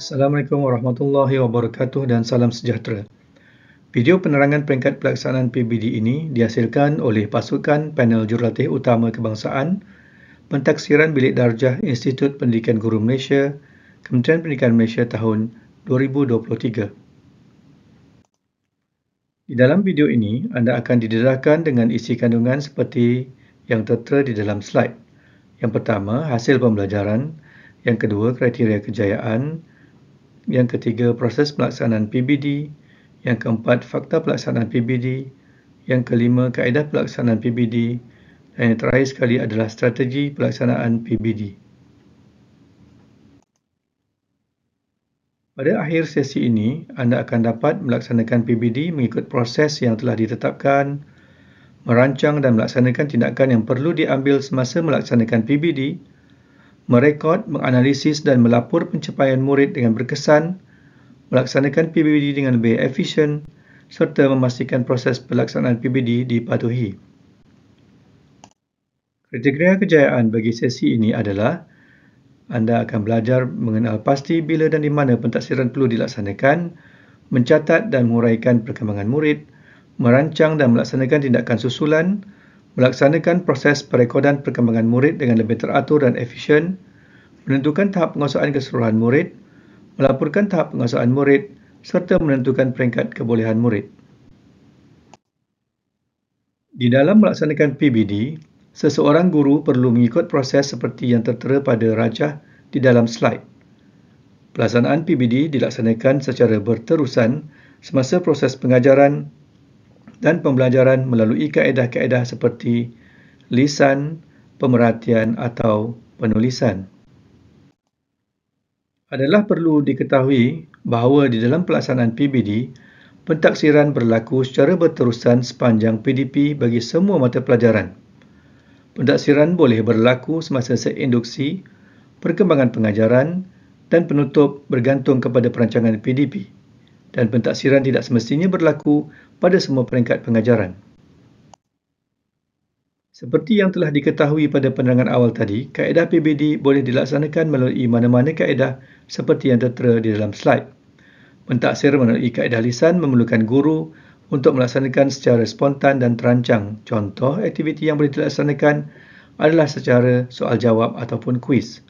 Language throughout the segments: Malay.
Assalamualaikum warahmatullahi wabarakatuh dan salam sejahtera. Video penerangan peringkat pelaksanaan PBD ini dihasilkan oleh pasukan panel Jurulatih Utama Kebangsaan, Pentaksiran Bilik Darjah Institut Pendidikan Guru Malaysia, Kementerian Pendidikan Malaysia tahun 2023. Di dalam video ini, anda akan didedahkan dengan isi kandungan seperti yang tertera di dalam slide. Yang pertama, hasil pembelajaran. Yang kedua, kriteria kejayaan. Yang ketiga, proses pelaksanaan PBD. Yang keempat, fakta pelaksanaan PBD. Yang kelima, kaedah pelaksanaan PBD. Dan yang terakhir sekali adalah strategi pelaksanaan PBD. Pada akhir sesi ini, anda akan dapat melaksanakan PBD mengikut proses yang telah ditetapkan, merancang dan melaksanakan tindakan yang perlu diambil semasa melaksanakan PBD, merekod, menganalisis dan melapor pencapaian murid dengan berkesan, melaksanakan PBD dengan lebih efisien, serta memastikan proses pelaksanaan PBD dipatuhi. Kriteria kejayaan bagi sesi ini adalah anda akan belajar mengenal pasti bila dan di mana pentaksiran perlu dilaksanakan, mencatat dan menguraikan perkembangan murid, merancang dan melaksanakan tindakan susulan, melaksanakan proses perekodan perkembangan murid dengan lebih teratur dan efisien, menentukan tahap penguasaan keseluruhan murid, melaporkan tahap penguasaan murid, serta menentukan peringkat kebolehan murid. Di dalam melaksanakan PBD, seseorang guru perlu mengikut proses seperti yang tertera pada rajah di dalam slide. Pelaksanaan PBD dilaksanakan secara berterusan semasa proses pengajaran dan pembelajaran melalui kaedah-kaedah seperti lisan, pemerhatian atau penulisan. Adalah perlu diketahui bahawa di dalam pelaksanaan PBD, pentaksiran berlaku secara berterusan sepanjang PDP bagi semua mata pelajaran. Pentaksiran boleh berlaku semasa set induksi, perkembangan pengajaran dan penutup bergantung kepada perancangan PDP. Dan pentaksiran tidak semestinya berlaku pada semua peringkat pengajaran. Seperti yang telah diketahui pada penerangan awal tadi, kaedah PBD boleh dilaksanakan melalui mana-mana kaedah seperti yang tertera di dalam slide. Pentaksir melalui kaedah lisan memerlukan guru untuk melaksanakan secara spontan dan terancang. Contoh aktiviti yang boleh dilaksanakan adalah secara soal jawab ataupun kuis.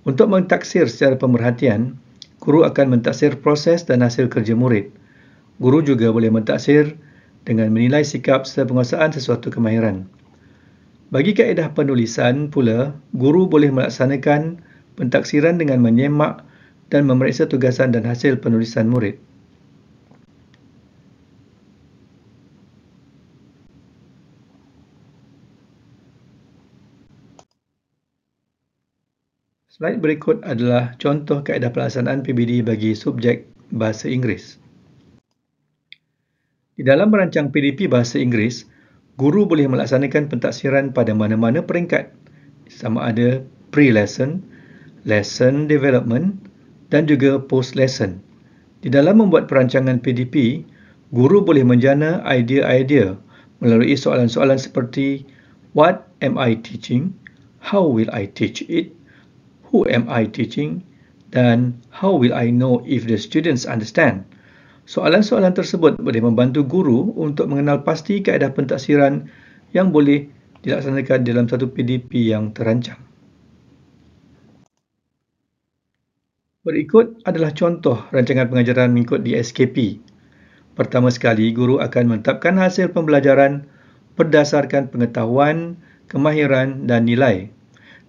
Untuk mentaksir secara pemerhatian, guru akan mentaksir proses dan hasil kerja murid. Guru juga boleh mentaksir dengan menilai sikap serta penguasaan sesuatu kemahiran. Bagi kaedah penulisan pula, guru boleh melaksanakan pentaksiran dengan menyemak dan memeriksa tugasan dan hasil penulisan murid. Slide berikut adalah contoh kaedah pelaksanaan PBD bagi subjek Bahasa Inggeris. Di dalam merancang PDP Bahasa Inggeris, guru boleh melaksanakan pentaksiran pada mana-mana peringkat, sama ada pre-lesson, lesson development dan juga post-lesson. Di dalam membuat perancangan PDP, guru boleh menjana idea-idea melalui soalan-soalan seperti what am I teaching, how will I teach it, who am I teaching, dan how will I know if the students understand. Soalan-soalan tersebut boleh membantu guru untuk mengenal pasti kaedah pentaksiran yang boleh dilaksanakan dalam satu PDP yang terancang. Berikut adalah contoh rancangan pengajaran mengikut di SKP. Pertama sekali, guru akan menetapkan hasil pembelajaran berdasarkan pengetahuan, kemahiran dan nilai.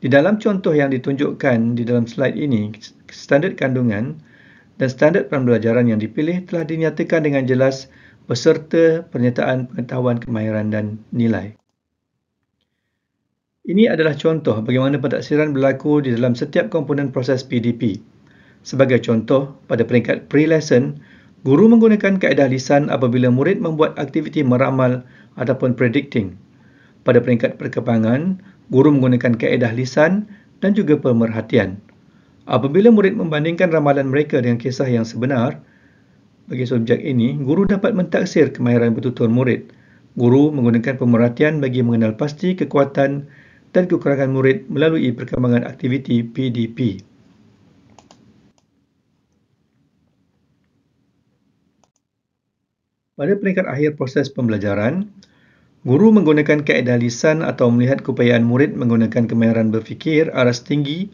Di dalam contoh yang ditunjukkan di dalam slide ini, standard kandungan dan standard pembelajaran yang dipilih telah dinyatakan dengan jelas beserta pernyataan pengetahuan, kemahiran dan nilai. Ini adalah contoh bagaimana pentaksiran berlaku di dalam setiap komponen proses PDP. Sebagai contoh, pada peringkat pre-lesson, guru menggunakan kaedah lisan apabila murid membuat aktiviti meramal ataupun predicting. Pada peringkat perkembangan, guru menggunakan kaedah lisan dan juga pemerhatian. Apabila murid membandingkan ramalan mereka dengan kisah yang sebenar, bagi subjek ini, guru dapat mentaksir kemahiran bertutur murid. Guru menggunakan pemerhatian bagi mengenal pasti kekuatan dan kekurangan murid melalui perkembangan aktiviti PDP. Pada peringkat akhir proses pembelajaran, guru menggunakan kaedah lisan atau melihat keupayaan murid menggunakan kemahiran berfikir aras tinggi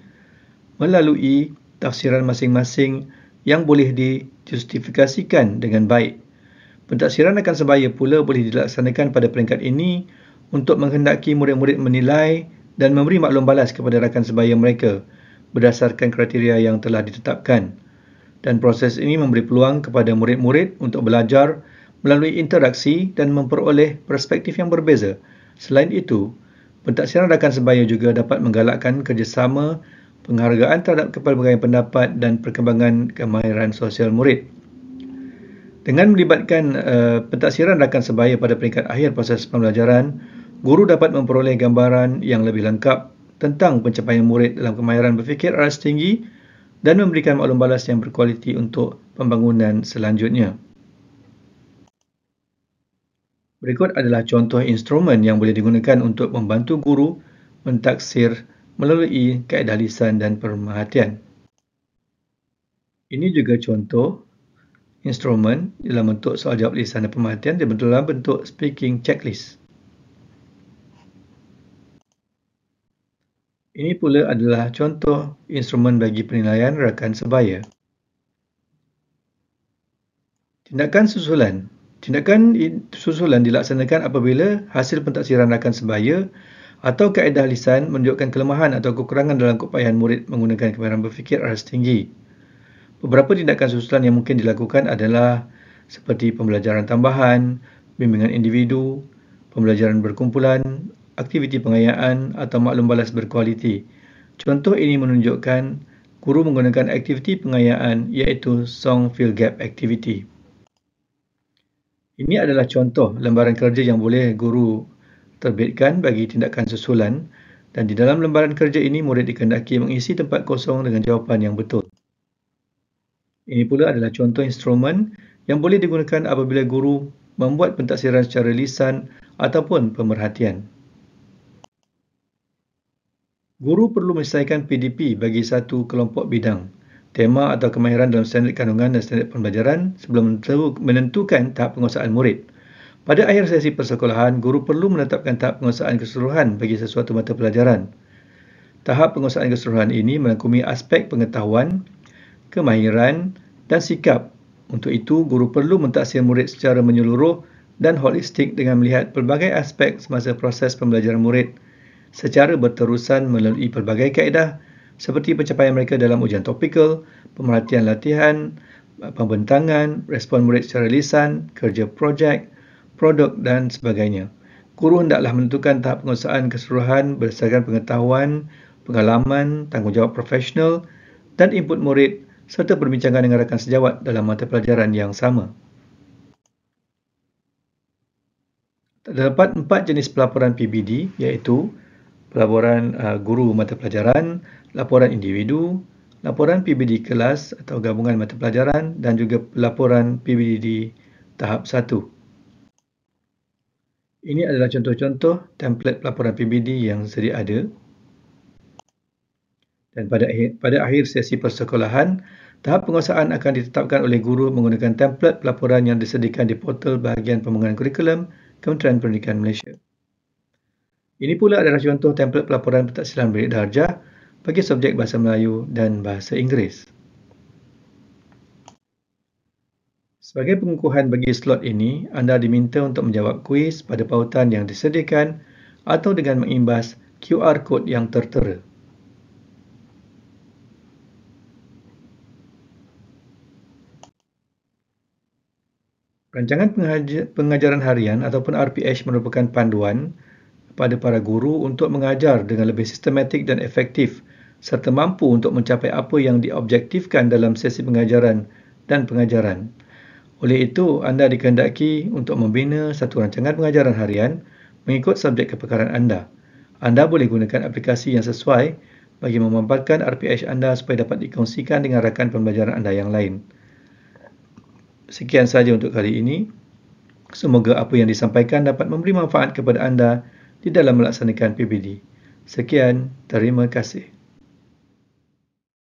melalui tafsiran masing-masing yang boleh dijustifikasikan dengan baik. Pentafsiran akan sebaya pula boleh dilaksanakan pada peringkat ini untuk menghendaki murid-murid menilai dan memberi maklum balas kepada rakan sebaya mereka berdasarkan kriteria yang telah ditetapkan. Dan proses ini memberi peluang kepada murid-murid untuk belajar melalui interaksi dan memperoleh perspektif yang berbeza. Selain itu, pentafsiran rakan sebaya juga dapat menggalakkan kerjasama, penghargaan terhadap kepelbagaian pendapat dan perkembangan kemahiran sosial murid. Dengan melibatkan pentafsiran rakan sebaya pada peringkat akhir proses pembelajaran, guru dapat memperoleh gambaran yang lebih lengkap tentang pencapaian murid dalam kemahiran berfikir aras tinggi dan memberikan maklum balas yang berkualiti untuk pembangunan selanjutnya. Berikut adalah contoh instrumen yang boleh digunakan untuk membantu guru mentaksir melalui kaedah lisan dan pemerhatian. Ini juga contoh instrumen dalam bentuk soal jawab lisan dan pemerhatian dalam bentuk speaking checklist. Ini pula adalah contoh instrumen bagi penilaian rakan sebaya. Tindakan susulan. Tindakan susulan dilaksanakan apabila hasil pentafsiran rakan sebaya atau kaedah lisan menunjukkan kelemahan atau kekurangan dalam keupayaan murid menggunakan kemahiran berfikir aras tinggi. Beberapa tindakan susulan yang mungkin dilakukan adalah seperti pembelajaran tambahan, bimbingan individu, pembelajaran berkumpulan, aktiviti pengayaan atau maklum balas berkualiti. Contoh ini menunjukkan guru menggunakan aktiviti pengayaan iaitu Song Fill Gap Activity. Ini adalah contoh lembaran kerja yang boleh guru terbitkan bagi tindakan susulan, dan di dalam lembaran kerja ini murid dikehendaki mengisi tempat kosong dengan jawapan yang betul. Ini pula adalah contoh instrumen yang boleh digunakan apabila guru membuat pentafsiran secara lisan ataupun pemerhatian. Guru perlu menyelesaikan PDP bagi satu kelompok bidang, tema atau kemahiran dalam standard kandungan dan standard pembelajaran sebelum menentukan tahap penguasaan murid. Pada akhir sesi persekolahan, guru perlu menetapkan tahap penguasaan keseluruhan bagi sesuatu mata pelajaran. Tahap penguasaan keseluruhan ini merangkumi aspek pengetahuan, kemahiran dan sikap. Untuk itu, guru perlu mentaksir murid secara menyeluruh dan holistik dengan melihat pelbagai aspek semasa proses pembelajaran murid secara berterusan melalui pelbagai kaedah seperti pencapaian mereka dalam ujian topikal, pemerhatian latihan, pembentangan, respon murid secara lisan, kerja projek, produk dan sebagainya. Guru hendaklah menentukan tahap penguasaan keseluruhan berdasarkan pengetahuan, pengalaman, tanggungjawab profesional dan input murid serta perbincangan dengan rakan sejawat dalam mata pelajaran yang sama. Terdapat 4 jenis pelaporan PBD iaitu pelaporan guru mata pelajaran, laporan individu, laporan PBD kelas atau gabungan mata pelajaran dan juga laporan PBD tahap 1. Ini adalah contoh-contoh template pelaporan PBD yang sedia ada. Dan pada akhir sesi persekolahan, tahap penguasaan akan ditetapkan oleh guru menggunakan template pelaporan yang disediakan di portal bahagian pembangunan kurikulum Kementerian Pendidikan Malaysia. Ini pula adalah contoh template pelaporan pentafsiran bilik darjah bagi subjek Bahasa Melayu dan Bahasa Inggeris. Sebagai pengukuhan bagi slot ini, anda diminta untuk menjawab kuis pada pautan yang disediakan atau dengan mengimbas QR Code yang tertera. Rancangan pengajaran harian ataupun RPH merupakan panduan kepada para guru untuk mengajar dengan lebih sistematik dan efektif serta mampu untuk mencapai apa yang diobjektifkan dalam sesi pengajaran dan pengajaran. Oleh itu, anda dikehendaki untuk membina satu rancangan pengajaran harian mengikut subjek kepakaran anda. Anda boleh gunakan aplikasi yang sesuai bagi memaparkan RPH anda supaya dapat dikongsikan dengan rakan pembelajaran anda yang lain. Sekian sahaja untuk kali ini. Semoga apa yang disampaikan dapat memberi manfaat kepada anda di dalam melaksanakan PBD. Sekian, terima kasih.